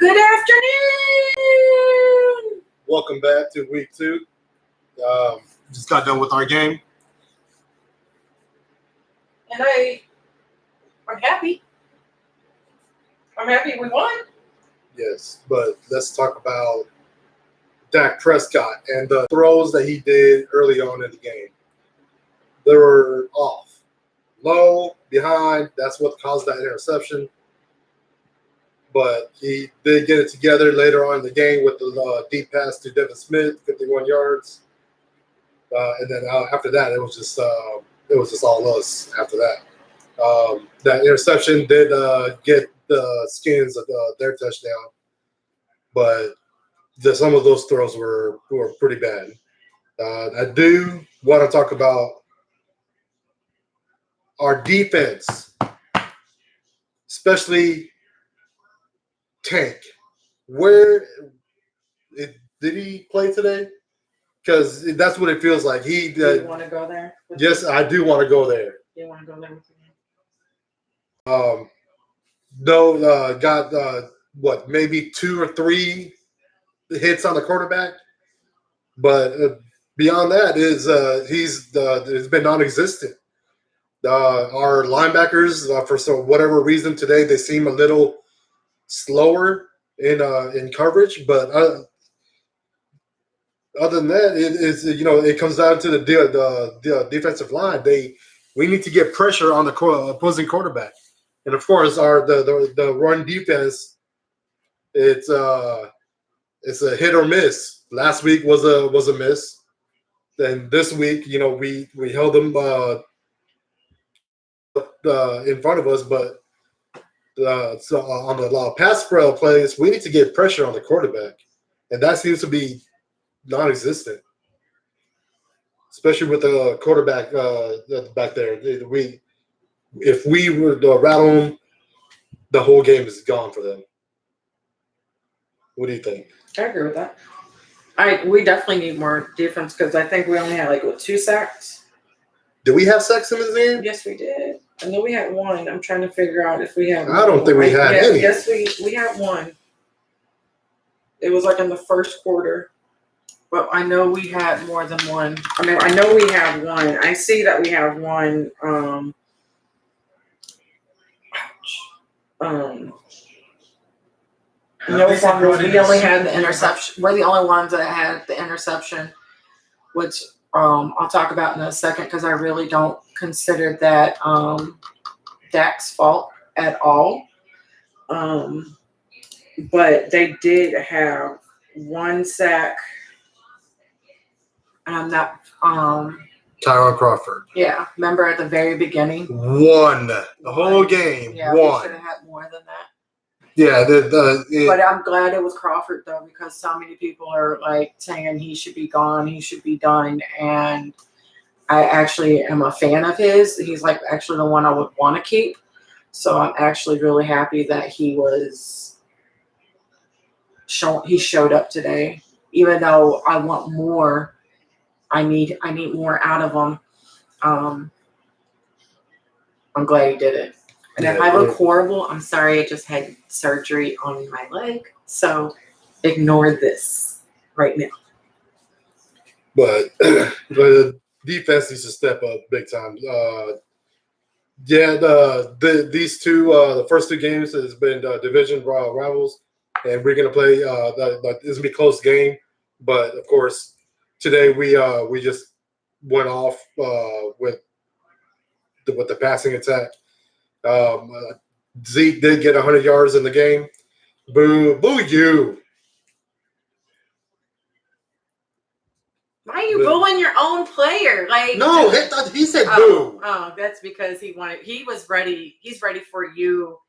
Good afternoon. Welcome back to week 2. Just got done with our game. And I'm happy. I'm happy we won. Yes, but let's talk about Dak Prescott and the throws that he did early on in the game. They were off. Low, behind, that's what caused that interception. But he did get it together later on in the game with the deep pass to Devin Smith, 51 yards. And then after that, it was just all us after that. That interception did get the Skins their touchdown, but some of those throws were pretty bad. I do want to talk about our defense, especially Tank. Did he play today? Because that's what it feels like. Do you want to go there? Yes, I do want to go there. You want to go there with me? Got maybe 2 or 3 hits on the quarterback, but beyond that is he's been non-existent. Our linebackers, for whatever reason today, they seem a little slower in coverage, but other than that, it comes down to the defensive line. We need to get pressure on the opposing quarterback, and of course, the run defense. It's a hit or miss. Last week was a miss. Then this week, we held them in front of us, but so on the pass spread plays, we need to get pressure on the quarterback, and that seems to be non-existent, especially with the quarterback back there. If we were to rattle them, the whole game is gone for them. What do you think? I agree with that. We definitely need more defense because I think we only had 2 sacks. Did we have sacks in this game? Yes, we did. I know we had 1. I'm trying to figure out if we had. I don't think we had any. Yes, we had 1. It was in the first quarter. But I know we had more than 1. I know we had 1. I see that we have 1. We only had the interception. We're the only ones that had the interception, which I'll talk about in a second because I really don't consider that Dak's fault at all. But they did have 1 sack. And I'm not. Tyron Crawford. Yeah, remember at the very beginning? 1 the whole game. Yeah, 1. we should have had more than that. Yeah, but I'm glad it was Crawford though, because so many people are saying he should be gone, he should be done, and I actually am a fan of his. He's actually the one I would want to keep. So I'm actually really happy that he showed up today, even though I want more. I need more out of him. I'm glad he did it. And if I look horrible, I'm sorry. I just had surgery on my leg, so ignore this right now. But the defense needs to step up big time. These 2, the first 2 games has been division rivals, and we're gonna play. This will be a close game, but of course. Today we just went off with the passing attack. Zeke did get 100 yards in the game. Boo you! Why are you booing your own player? No, he said boo. Oh, that's because he was ready. He's ready for you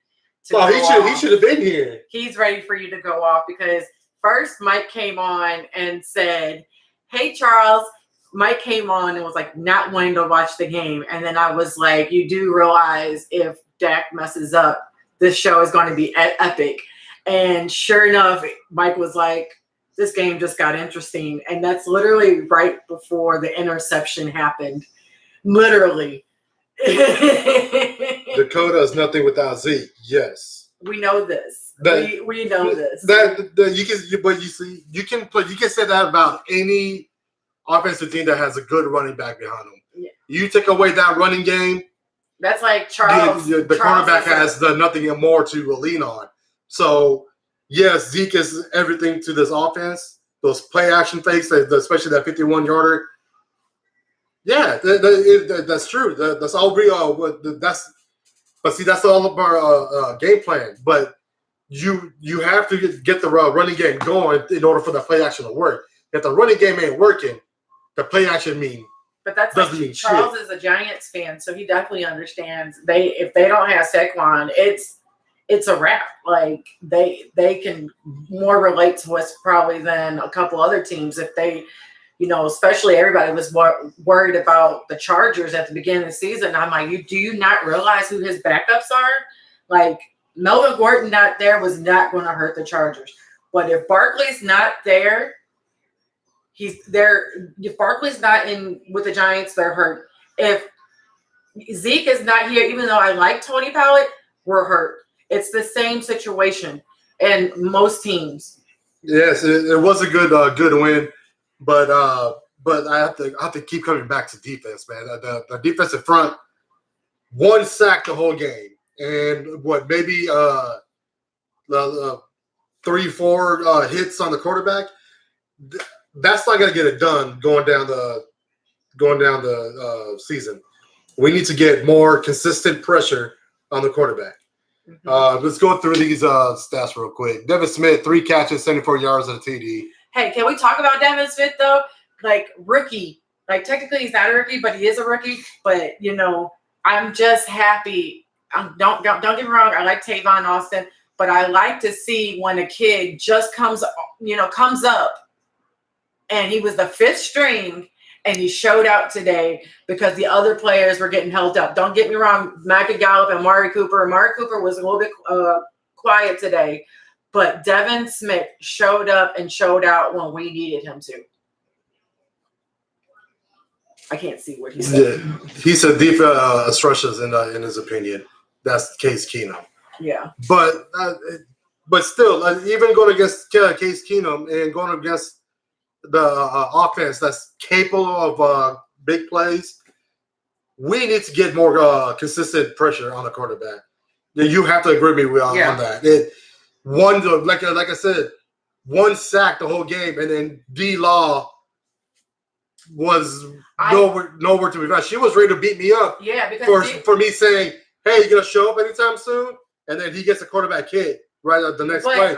to. Well, he should have been here. He's ready for you to go off because first Mike came on and said, "Hey, Charles." Mike came on and was not wanting to watch the game. And then I was like, you do realize if Dak messes up, this show is going to be epic. And sure enough, Mike was like, this game just got interesting. And that's literally right before the interception happened. Literally. Dakota is nothing without Zeke. Yes. We know this. We know this. You can say that about any offensive team that has a good running back behind them. Yeah. You take away that running game, that's like Charles. The quarterback has nothing more to lean on. So, yes, Zeke is everything to this offense. Those play action fakes, especially that 51-yarder. Yeah, that's true. That's all real. But see, that's all of our game plan. But you have to get the running game going in order for the play action to work. If the running game ain't working, the play action But that's doesn't like mean Charles shit. is a Giants fan, so he definitely understands. If they don't have Saquon, it's a wrap. Like they can more relate to us probably than a couple other teams if they, especially everybody was worried about the Chargers at the beginning of the season. I'm like, do you not realize who his backups are? Like Melvin Gordon not there was not going to hurt the Chargers, but if Barkley's not there. He's there. If Barkley's not in with the Giants, they're hurt. If Zeke is not here, even though I like Tony Pollard, we're hurt. It's the same situation in most teams. Yes, it was a good win, but I have to keep coming back to defense, man. The defensive front, one sack the whole game, and maybe 3-4 hits on the quarterback. That's not going to get it done going down the season. We need to get more consistent pressure on the quarterback. Mm-hmm. Let's go through these stats real quick. Devin Smith, 3 catches, 74 yards and a TD. Hey, can we talk about Devin Smith though? Like rookie. Like technically he's not a rookie, but he is a rookie. But I'm just happy. Don't get me wrong. I like Tavon Austin, but I like to see when a kid just comes up. And he was the 5th string, and he showed out today because the other players were getting held up. Don't get me wrong, Micah Gallup and Amari Cooper. Amari Cooper was a little bit quiet today, but Devin Smith showed up and showed out when we needed him to. I can't see what he said. Yeah, he said deep stretches in his opinion. That's Case Keenum. Yeah, but still, even going against Case Keenum and going against the offense that's capable of big plays, we need to get more consistent pressure on the quarterback. You have to agree with me on that. Like I said, one sack the whole game, and then D-Law was nowhere to be found. She was ready to beat me up. Yeah, because for me saying, "Hey, you gonna show up anytime soon?" And then he gets a quarterback hit right at the next play.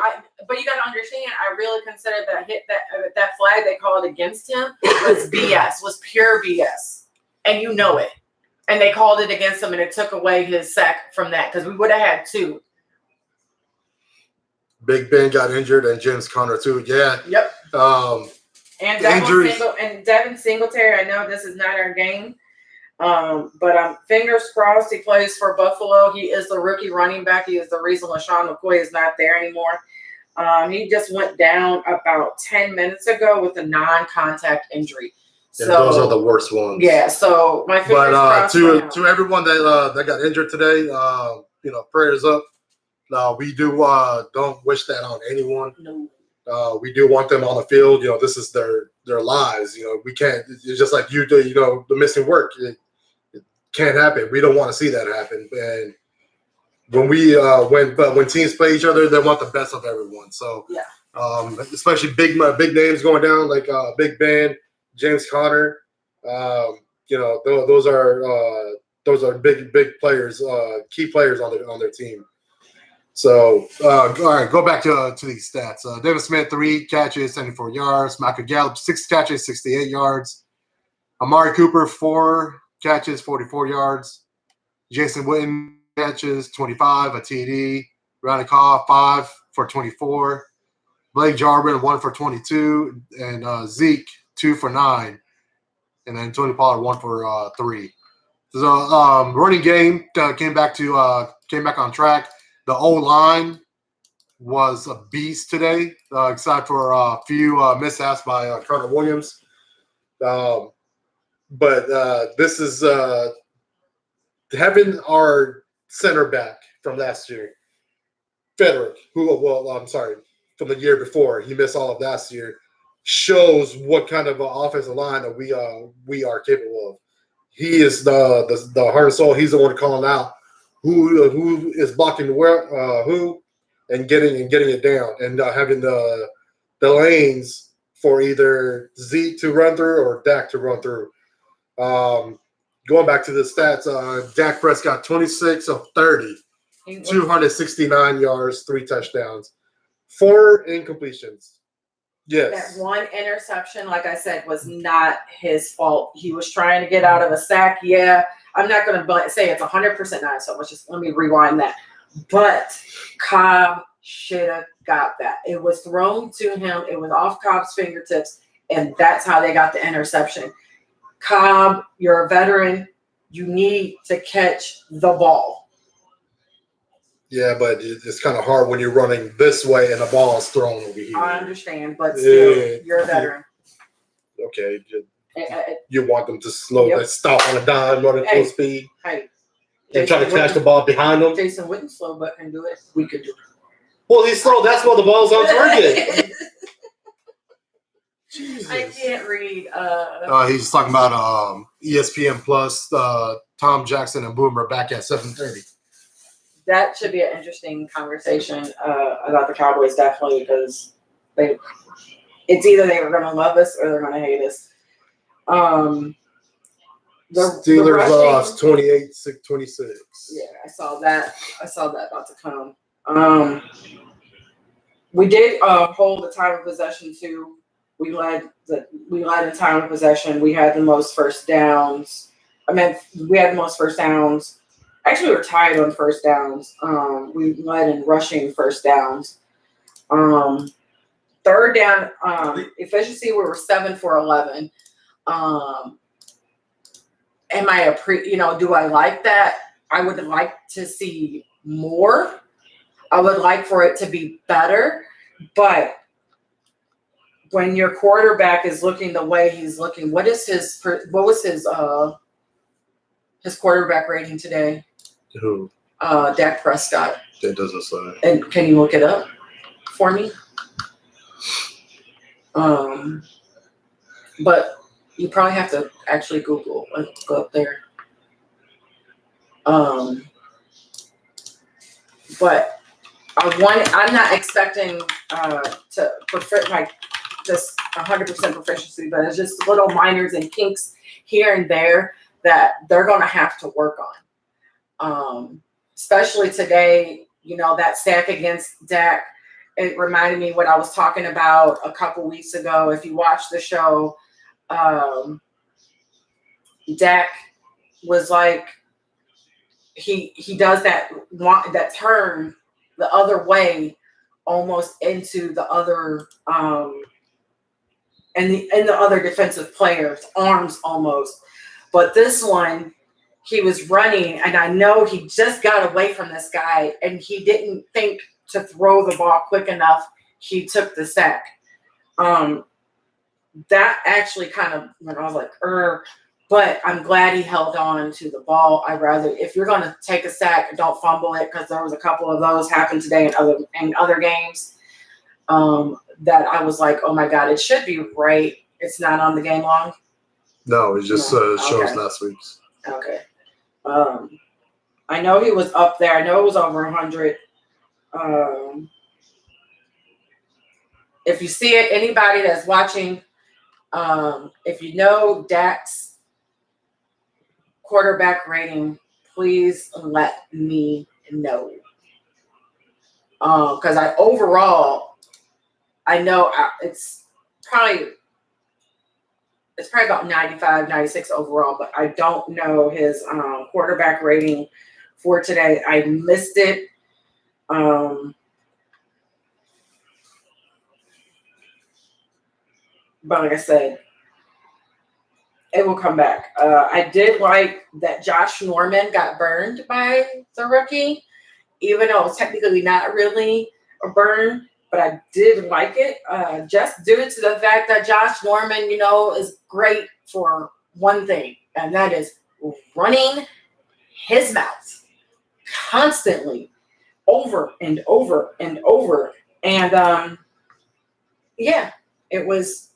But you got to understand, I really consider that flag they called against him was BS, was pure BS, and you know it. And they called it against him, and it took away his sack from that because we would have had 2. Big Ben got injured, and James Conner too. Yeah. Yep. And Devin Singletary. I know this is not our game, but fingers crossed he plays for Buffalo. He is the rookie running back. He is the reason LaShawn McCoy is not there anymore. He just went down about 10 minutes ago with a non-contact injury. So those are the worst ones. Yeah. So my fingers crossed. To everyone that got injured today, prayers up. We don't wish that on anyone. No. We do want them on the field. This is their lives. We can't. It's just like you do. The missing work. It can't happen. We don't want to see that happen. And when teams play each other, they want the best of everyone. So yeah. Especially big names going down like Big Ben, James Conner. Those are big players, key players on their team. So, all right, go back to these stats. Devin Smith, 3 catches, 74 yards. Micah Gallup, 6 catches, 68 yards. Amari Cooper, 4 catches, 44 yards. Jason Witten, catches, 25, a TD. Ronnie Cobb, 5 for 24. Blake Jarwin, 1 for 22. And Zeke, 2 for 9. And then Tony Pollard, 1 for 3. So, running game came back on track. The O-line was a beast today, except for a few mishaps by Connor Williams. But this is having our center back from last year. Frederick, I'm sorry, from the year before, he missed all of last year, shows what kind of offensive line that we are capable of. He is the heart and soul. He's the one calling out who is blocking who, and getting it down, and having the lanes for either Zeke to run through or Dak to run through. Going back to the stats, Dak Prescott 26 of 30, 269 yards, 3 touchdowns, 4 incompletions. Yes. That one interception, like I said, was not his fault. He was trying to get out of a sack. Yeah, I'm not going to say it's 100% not so much. Just let me rewind that. But Cobb should have got that. It was thrown to him. It was off Cobb's fingertips, and that's how they got the interception. Cobb, you're a veteran. You need to catch the ball. Yeah, but it's kind of hard when you're running this way and the ball is thrown over here. I understand, but still, you're a veteran. Okay. You want them to stop on a dime, run at full speed. Hey. And try to catch the ball behind them. Jason wouldn't slow but can do it. We could do it. Well, he's slow. That's what the ball's on target. Jesus. I can't read. He's talking about ESPN Plus, Tom Jackson and Boomer back at 7:30. That should be an interesting conversation about the Cowboys, definitely, because it's either they were going to love us or they're going to hate us. Steelers lost 28-26. Yeah, I saw that about to come. We did hold the time of possession too. We led in time of possession. We had the most first downs. We had the most first downs. Actually, we were tied on first downs. We led in rushing first downs. Third down efficiency, we were 7 for 11. Do I like that? I would like to see more. I would like for it to be better, but when your quarterback is looking the way he's looking, what was his quarterback rating today? Who? Dak Prescott. That doesn't say. And can you look it up for me? But you probably have to actually Google and go up there. But I'm not expecting to perfect like this 100% proficiency, but it's just little minors and kinks here and there that they're going to have to work on. Especially today, that sack against Dak, it reminded me what I was talking about a couple weeks ago. If you watch the show, Dak was like, he does that turn the other way, almost into the other and the other defensive player's arms almost. But this one, he was running, and I know he just got away from this guy, and he didn't think to throw the ball quick enough. He took the sack. That actually kind of, when I was like, but I'm glad he held on to the ball. If you're going to take a sack, don't fumble it, because there was a couple of those happened today in other games that I was like, oh my God, it should be right. It's not on the game long. No, it just shows last week's. Okay. I know he was up there. I know it was over 100. If you see it, anybody that's watching, if you know Dak's quarterback rating, please let me know. Because I know it's probably about 95, 96 overall, but I don't know his quarterback rating for today. I missed it. But like I said, it will come back. I did like that Josh Norman got burned by the rookie, even though it was technically not really a burn. But I did like it, just due to the fact that Josh Norman, is great for one thing, and that is running his mouth constantly over and over and over. And yeah, it was.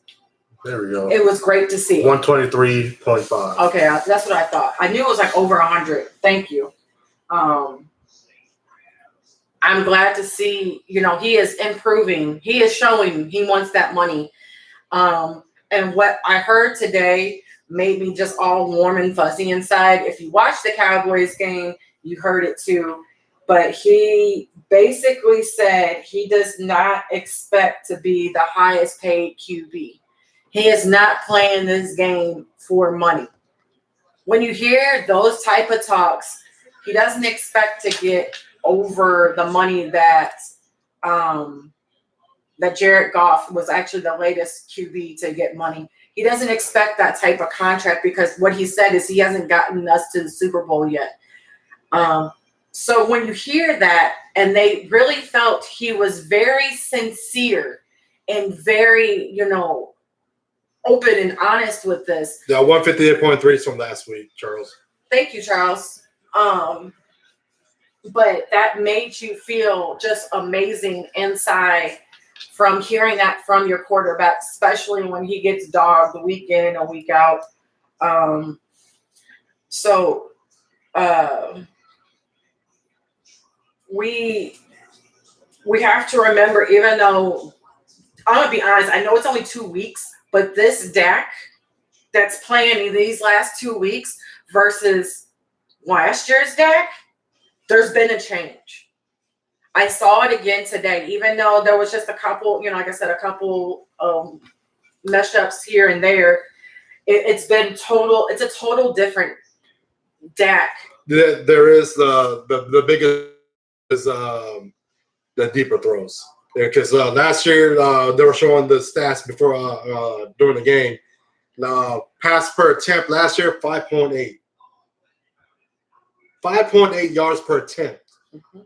There we go. It was great to see. 123.5. Okay, that's what I thought. I knew it was like over 100. Thank you. I'm glad to see, he is improving. He is showing he wants that money. And what I heard today made me just all warm and fuzzy inside. If you watch the Cowboys game, you heard it too. But he basically said he does not expect to be the highest paid QB. He is not playing this game for money. When you hear those type of talks, he doesn't expect to get over the money that Jared Goff was actually the latest QB to get money. He doesn't expect that type of contract because what he said is he hasn't gotten us to the Super Bowl yet. So when you hear that, and they really felt he was very sincere and very, open and honest with this. The 158.3 is from last week, Charles. Thank you, Charles. But that made you feel just amazing inside from hearing that from your quarterback, especially when he gets dogged week in and week out. We have to remember, even though I'm gonna be honest, I know it's only 2 weeks, but this Dak that's playing in these last 2 weeks versus last year's Dak, there's been a change. I saw it again today, even though there was just a couple, like I said, a couple mesh ups here and there. It's a total different Dak. There is the biggest is the deeper throws. Because last year they were showing the stats before during the game. Pass per attempt last year 5.8. 5.8 yards per attempt. Mm-hmm.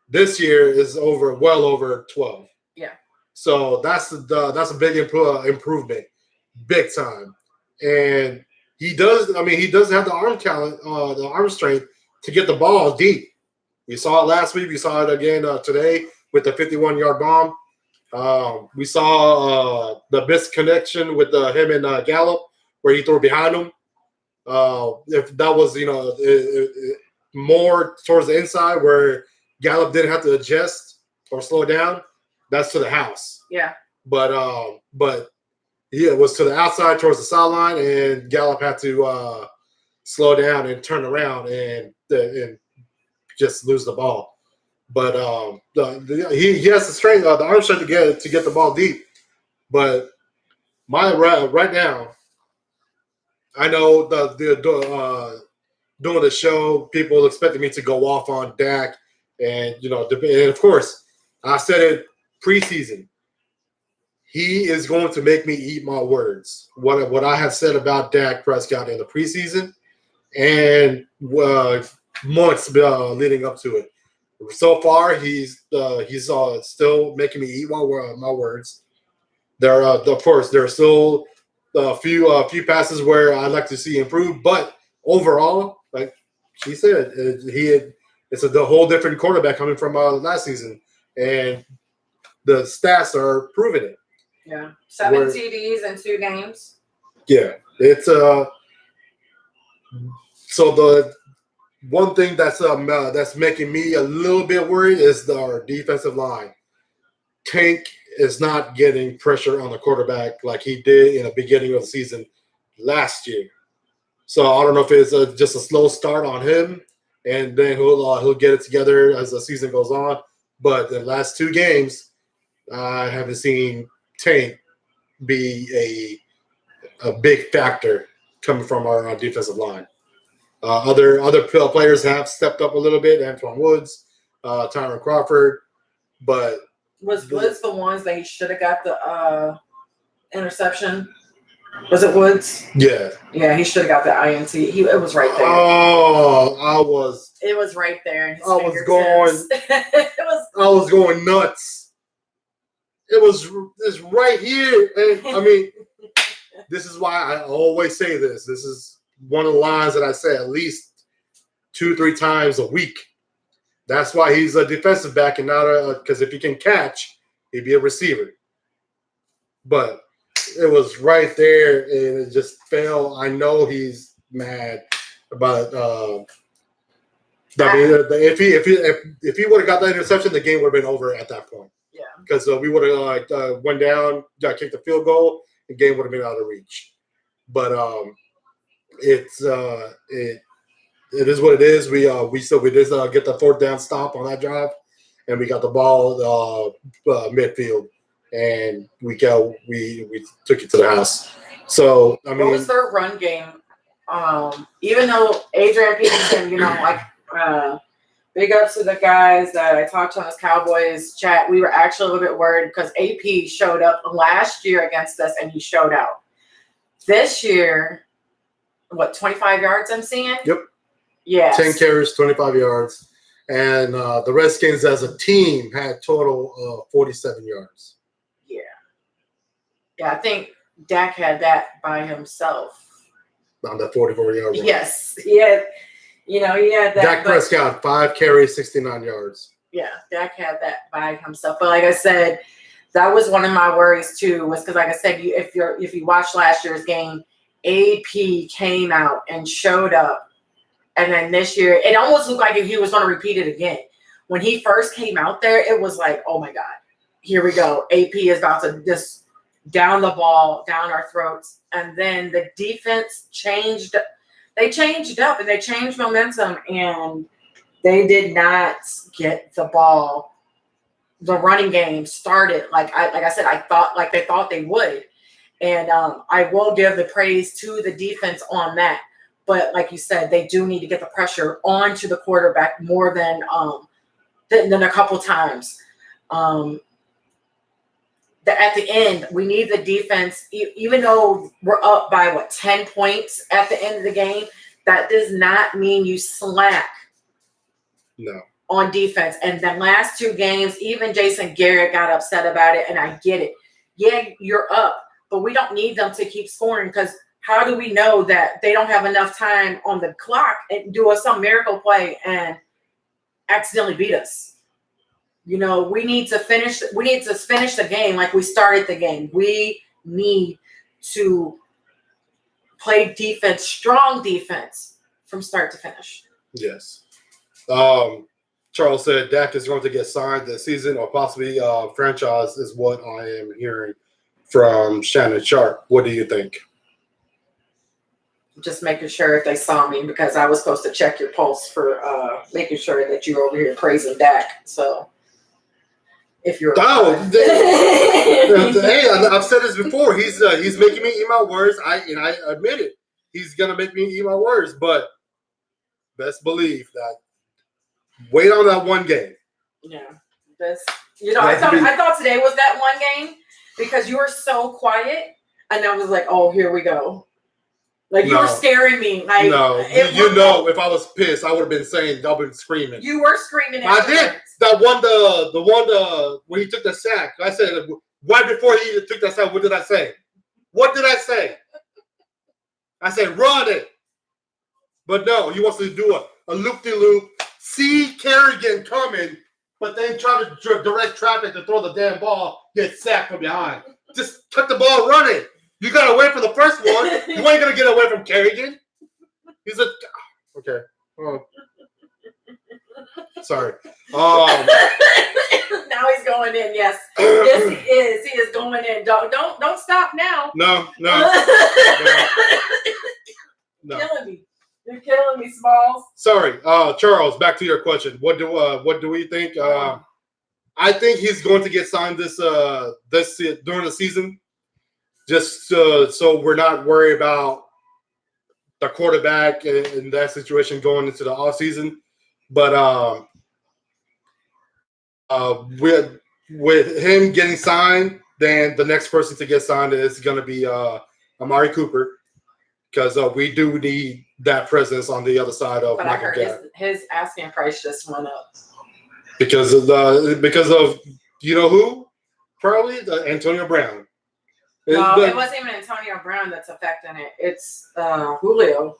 This year is well over 12. Yeah. So that's a big improvement, big time. And he does have the arm talent, the arm strength to get the ball deep. We saw it last week. We saw it again today with the 51-yard bomb. We saw the misconnection with him and Gallup where he threw behind him. If that was, more towards the inside where Gallup didn't have to adjust or slow down, that's to the house. Yeah. But yeah, it was to the outside towards the sideline, and Gallup had to slow down and turn around and just lose the ball. But he has the strength, the arm strength to get the ball deep. But right now, I know doing the show, people expected me to go off on Dak, and and of course, I said it preseason. He is going to make me eat my words. What I have said about Dak Prescott in the preseason and months leading up to it. So far, he's still making me eat my words. There, of course, there are still a few passes where I'd like to see improve, but overall, like she said, it's a whole different quarterback coming from last season, and the stats are proving it. Yeah, 7 TDs in 2 games. Yeah, it's so the one thing that's making me a little bit worried is our defensive line. Tank is not getting pressure on the quarterback like he did in the beginning of the season last year. So I don't know if it's just a slow start on him, and then he'll get it together as the season goes on. But the last 2 games, I haven't seen Tank be a big factor coming from our defensive line. Other players have stepped up a little bit. Antoine Woods, Tyron Crawford, but was Woods the ones that he should have got the interception? Was it Woods? Yeah. Yeah, he should have got the INT. It was right there. Oh, It was right there. I was going nuts. It's right here. And I mean, this is why I always say this. This is one of the lines that I say at least 2-3 times a week. That's why he's a defensive back and not because if he can catch, he'd be a receiver. But it was right there, and it just fell. I know he's mad, but if he would have got that interception, the game would have been over at that point. Yeah, because we would have went down, kicked the field goal, the game would have been out of reach. But it is what it is. We did get the fourth down stop on that drive, and we got the ball midfield, and we took it to the house. So I mean, what was their run game? Even though Adrian Peterson, big ups to the guys that I talked to on this Cowboys chat. We were actually a little bit worried because AP showed up last year against us, and he showed out. This year, 25 yards I'm seeing? Yep. Yeah. 10 carries, 25 yards. And the Redskins as a team had total of 47 yards. Yeah. Yeah, I think Dak had that by himself. On that 44-yard run. Yes. He had that. Dak Prescott, 5 carries, 69 yards. Yeah, Dak had that by himself. But like I said, that was one of my worries too, was because like I said, if you watched last year's game, AP came out and showed up. And then this year, it almost looked like he was going to repeat it again. When he first came out there, it was like, oh my God, here we go. AP is about to just down the ball, down our throats. And then the defense changed. They changed up and they changed momentum, and they did not get the ball. The running game started like I said. I thought like they thought they would, and I will give the praise to the defense on that. But like you said, they do need to get the pressure onto the quarterback more than a couple times. At the end, we need the defense, even though we're up by 10 points at the end of the game. That does not mean you slack. No. On defense. And the last 2 games, even Jason Garrett got upset about it, and I get it. Yeah, you're up, but we don't need them to keep scoring, because how do we know that they don't have enough time on the clock and do some miracle play and accidentally beat us? We need to finish the game like we started the game. We need to play defense, strong defense from start to finish. Yes. Charles said Dak is going to get signed this season or possibly franchise is what I am hearing from Shannon Sharp. What do you think? Just making sure if they saw me, because I was supposed to check your pulse for making sure that you're over here praising Dak. So if you're hey, I've said this before. He's making me eat my words. I admit it. He's gonna make me eat my words, but best believe that. Wait on that one game. Yeah, I thought today was that one game because you were so quiet, and I was like, oh, here we go. Like you were scaring me. Like if I was pissed, I would have been saying, I've been screaming. You were screaming. I did. That one, the one when he took the sack. I said right before he took that sack. What did I say? I said run it, but no, he wants to do a loop-de-loop. See Kerrigan coming, but then try to direct traffic to throw the damn ball, get sacked from behind. Just cut the ball, run it. You got to wait for the first one. You ain't going to get away from Kerrigan. He's okay. Oh. Sorry. Now he's going in, yes. Yes, he is. He is going in. Don't stop now. No. Killing me. You're killing me, Smalls. Sorry, Charles. Back to your question. What do we think? I think he's going to get signed this during the season, just so we're not worried about the quarterback in that situation going into the off season. But with him getting signed, then the next person to get signed is going to be Amari Cooper. Because we do need that presence on the other side of Michael Gallup. His asking price just went up. Because of who? Probably Antonio Brown. No, it wasn't even Antonio Brown that's affecting it. It's Julio.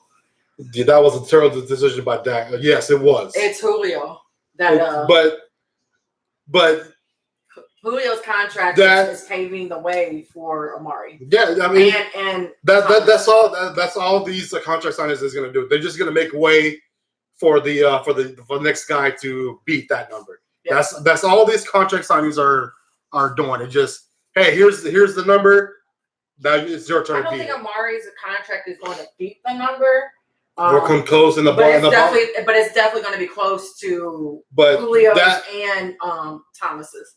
Yeah, that was a terrible decision by Dak. Yes, it was. It's Julio. that but Julio's contract is paving the way for Amari. Yeah, I mean, and that's all these contract signings is going to do. They're just going to make way for the next guy to beat that number. Yeah. That's all these contract signings are doing. It just, hey, here's the number. That it's your turn. I don't think Amari's contract is going to beat the number. Or come close in the ball. But it's definitely going to be close to Julio's and Thomas's.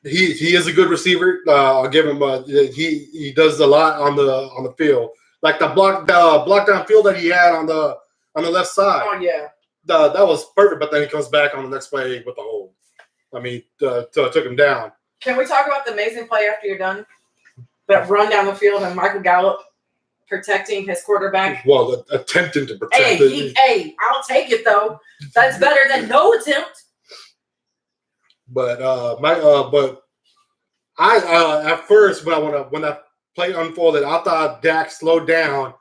He is a good receiver. I'll give him. He does a lot on the field, like the block downfield that he had on the left side. Oh yeah, that was perfect. But then he comes back on the next play with the hold. I mean, took him down. Can we talk about the amazing play after you're done? That run down the field and Michael Gallup protecting his quarterback. Well, attempting to protect. Hey, I'll take it though. That's better than no attempt. But I at first when that play unfolded, I thought Dak slowed down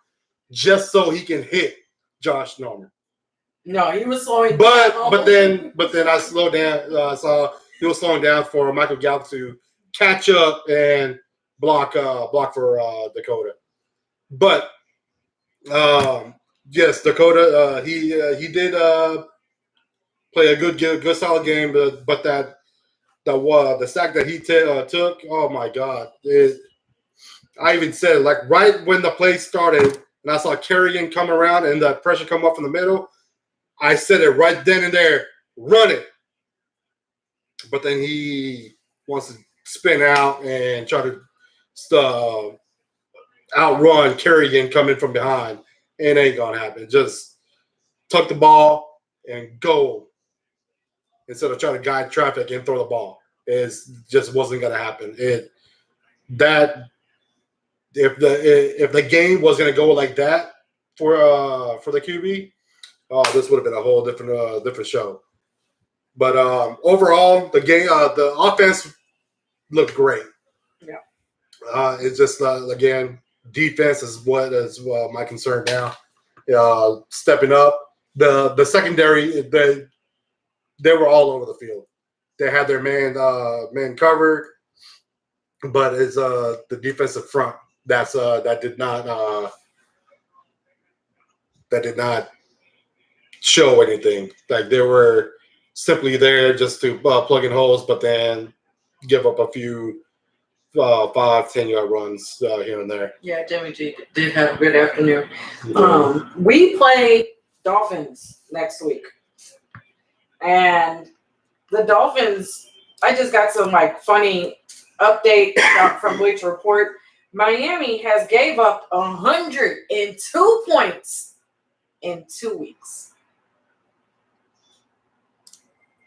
just so he can hit Josh Norman. No, he was slowing down. But then I slowed down. I saw he was slowing down for Michael Gallup to catch up and block for Dakota. But yes, Dakota he did play a good solid game, but the sack that he took, oh my God! I even said, like, right when the play started, and I saw Kerrigan come around and the pressure come up from the middle, I said it right then and there, run it. But then he wants to spin out and try to outrun Kerrigan coming from behind. It ain't gonna happen. Just tuck the ball and go instead of trying to guide traffic and throw the ball. It just wasn't gonna happen. If the game was gonna go like that for the QB, this would have been a whole different show. But overall, the game, the offense looked great. Yeah. It's just again, defense is what is my concern now. Stepping up, the secondary, they were all over the field. They had their man covered, but it's the defensive front that did not show anything. Like they were simply there just to plug in holes, but then give up a few 5-10 yard runs here and there. Yeah, Jimmy G did have a good afternoon. We play Dolphins next week, and the Dolphins. I just got some funny update from Bleacher Report. Miami has gave up 102 points in 2 weeks.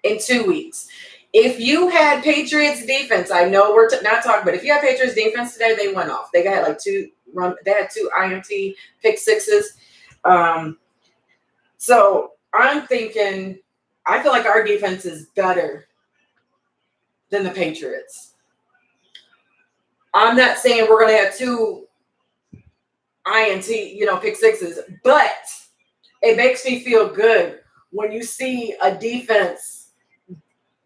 In 2 weeks. If you had Patriots defense, I know we're not talking, but if you had Patriots defense today, they went off. They got two INT pick sixes. So I'm thinking, I feel like our defense is better than the Patriots. I'm not saying we're going to have two INT, pick sixes, but it makes me feel good when you see a defense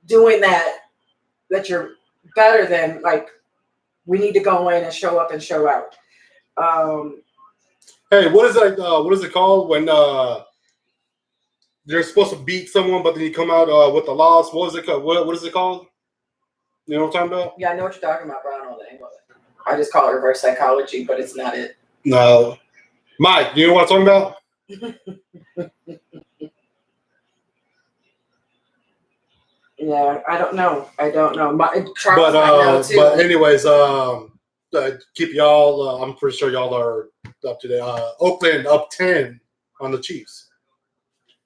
doing that you're better than, we need to go in and show up and show out. Hey, what is it called when they're supposed to beat someone, but then you come out with the loss? What is it called? What is it called? You know what I'm talking about? Yeah, I know what you're talking about, but I don't know the name of it. I just call it reverse psychology, but it's not it. No. Mike, you know what I'm talking about? Yeah, I don't know. Charles, I know too. But anyways, keep y'all. I'm pretty sure y'all are up to date. Oakland up 10 on the Chiefs.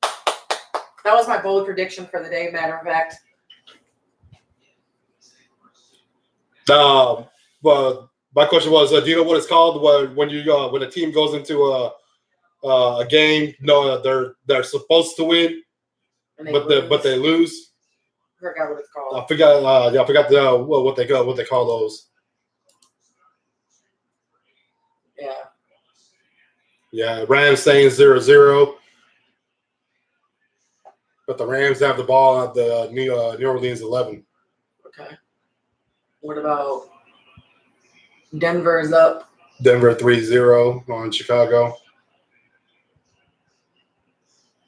That was my bold prediction for the day. Matter of fact. But my question was, do you know what it's called when a team goes into a game? No, they're supposed to win, but they lose. I forgot what it's called. I forgot what they call those. Yeah. Yeah, Rams saying 0-0. But the Rams have the ball at the New Orleans 11. Okay. What about Denver's up? Denver 3-0 on Chicago.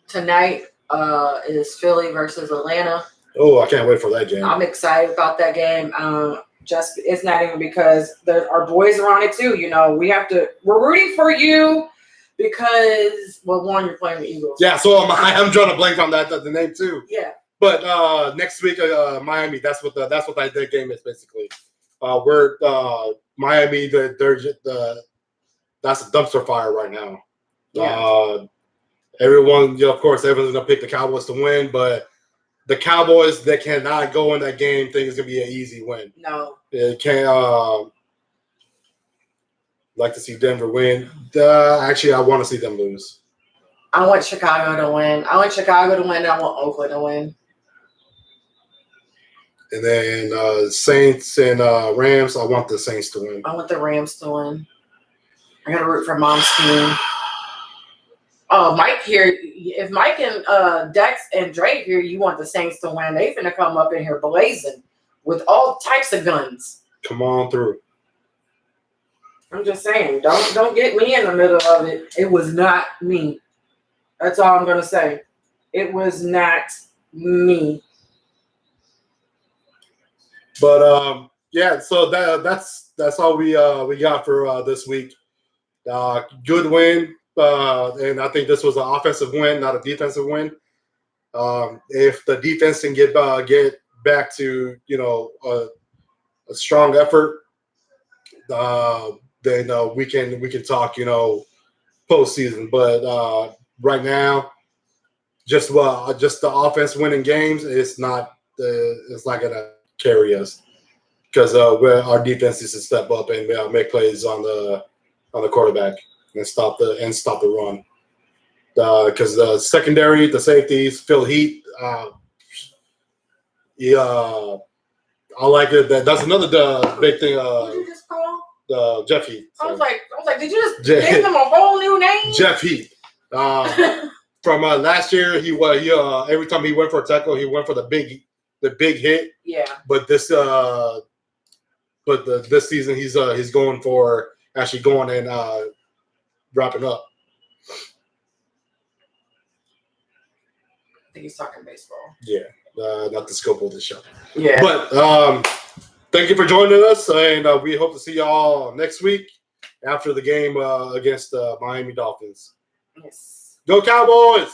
Tonight is Philly versus Atlanta. Oh, I can't wait for that game. I'm excited about that game. Just it's not even because our boys are on it too. You know, we're rooting for you because one, you're playing the Eagles. Yeah, so I'm drawing a blank on the name too. Yeah. But next week, Miami. That's what that game is basically. We're Miami. That's a dumpster fire right now. Yeah. Everyone, of course, everyone's gonna pick the Cowboys to win, but the Cowboys that cannot go in that game think it's gonna be an easy win. No. It can't. Like to see Denver win. Actually, I want to see them lose. I want Chicago to win. I want Oakland to win. And then Saints and Rams. I want the Saints to win. I want the Rams to win. I gotta root for Mom's team. Oh, Mike here. If Mike and Dex and Dre here, you want the Saints to win. They finna come up in here blazing with all types of guns. Come on through. I'm just saying, don't get me in the middle of it. It was not me. That's all I'm gonna say. It was not me. But yeah, so that's all we got for this week. Good win, and I think this was an offensive win, not a defensive win. If the defense can get back to a strong effort, then we can talk postseason. But right now, just the offense winning games, it's not gonna carry us because our defense needs to step up and make plays on the quarterback and stop the run. Because the secondary, the safeties, Phil Heath, I like it. That's another big thing. What did you just call? Jeff Heath. I was like, did you just give him a whole new name? Jeff Heath. From last year, he every time he went for a tackle, he went for the big hit. Yeah. But this season, he's going for actually going and wrapping up. I think he's talking baseball. Yeah, not the scope of the show. Yeah. But thank you for joining us, and we hope to see y'all next week after the game against the Miami Dolphins. Yes. Go Cowboys!